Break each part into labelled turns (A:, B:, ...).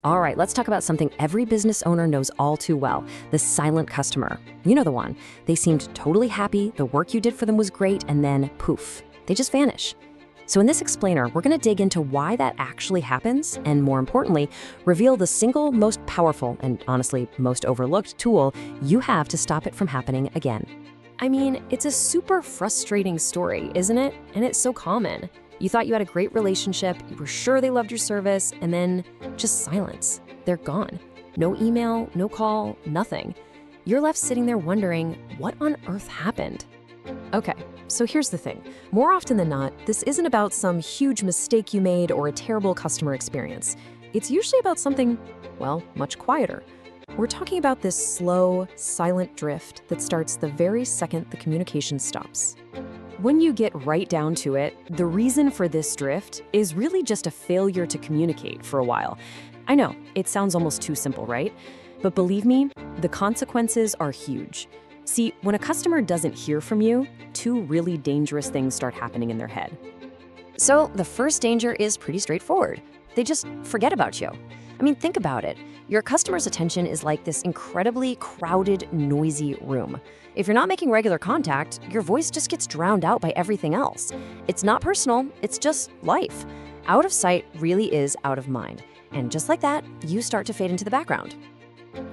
A: All right, let's talk about something every business owner knows all too well, the silent customer. You know the one. They seemed totally happy, the work you did for them was great, and then poof, they just vanish. So in this explainer, we're going to dig into why that actually happens, and more importantly, reveal the single most powerful and honestly most overlooked tool you have to stop it from happening again. I mean, it's a super frustrating story, isn't it? And it's so common. You thought you had a great relationship, you were sure they loved your service, and then just silence. They're gone. No email, no call, nothing. You're left sitting there wondering, what on earth happened? Okay, so here's the thing. More often than not, this isn't about some huge mistake you made or a terrible customer experience. It's usually about something, well, much quieter. We're talking about this slow, silent drift that starts the very second the communication stops. When you get right down to it, the reason for this drift is really just a failure to communicate for a while. I know, it sounds almost too simple, right? But believe me, the consequences are huge. See, when a customer doesn't hear from you, two really dangerous things start happening in their head. So the first danger is pretty straightforward. They just forget about you. I mean, think about it. Your customer's attention is like this incredibly crowded, noisy room. If you're not making regular contact, your voice just gets drowned out by everything else. It's not personal, it's just life. Out of sight really is out of mind. And just like that, you start to fade into the background.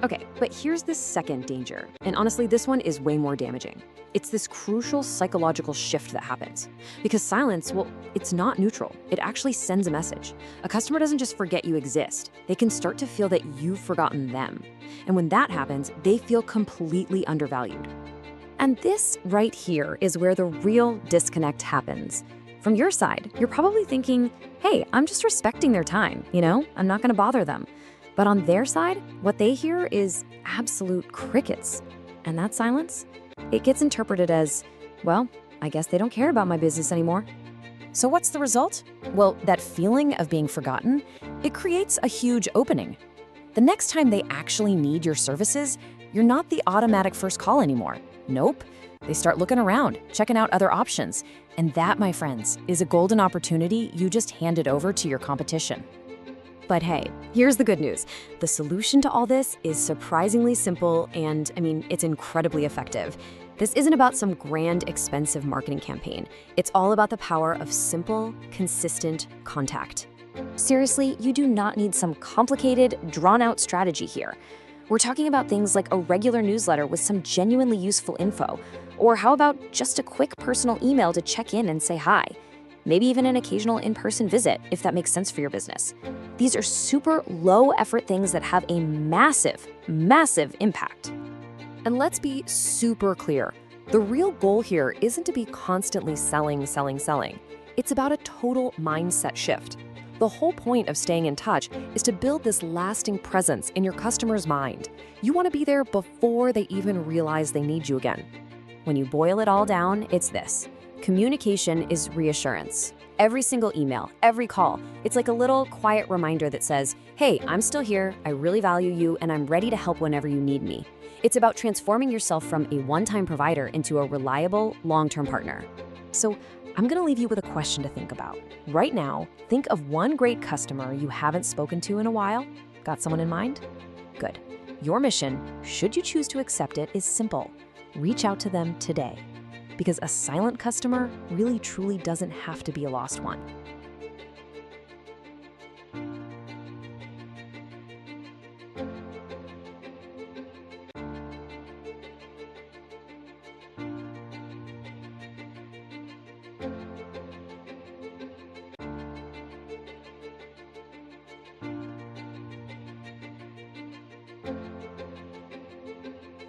A: Okay, but here's the second danger. And honestly, this one is way more damaging. It's this crucial psychological shift that happens. Because silence, well, it's not neutral. It actually sends a message. A customer doesn't just forget you exist. They can start to feel that you've forgotten them. And when that happens, they feel completely undervalued. And this right here is where the real disconnect happens. From your side, you're probably thinking, hey, I'm just respecting their time, I'm not gonna bother them. But on their side, what they hear is absolute crickets. And that silence, it gets interpreted as, well, I guess they don't care about my business anymore. So what's the result? Well, that feeling of being forgotten, it creates a huge opening. The next time they actually need your services, you're not the automatic first call anymore. Nope. They start looking around, checking out other options. And that, my friends, is a golden opportunity you just handed over to your competition. But hey, here's the good news. The solution to all this is surprisingly simple and, it's incredibly effective. This isn't about some grand, expensive marketing campaign. It's all about the power of simple, consistent contact. Seriously, you do not need some complicated, drawn-out strategy here. We're talking about things like a regular newsletter with some genuinely useful info. Or how about just a quick personal email to check in and say hi? Maybe even an occasional in-person visit, if that makes sense for your business. These are super low-effort things that have a massive, massive impact. And let's be super clear. The real goal here isn't to be constantly selling. It's about a total mindset shift. The whole point of staying in touch is to build this lasting presence in your customer's mind. You want to be there before they even realize they need you again. When you boil it all down, it's this. Communication is reassurance. Every single email, every call, it's like a little quiet reminder that says, hey, I'm still here, I really value you, and I'm ready to help whenever you need me. It's about transforming yourself from a one-time provider into a reliable, long-term partner. So I'm gonna leave you with a question to think about. Right now, think of one great customer you haven't spoken to in a while. Got someone in mind? Good. Your mission, should you choose to accept it, is simple. Reach out to them today. Because a silent customer really truly doesn't have to be a lost one.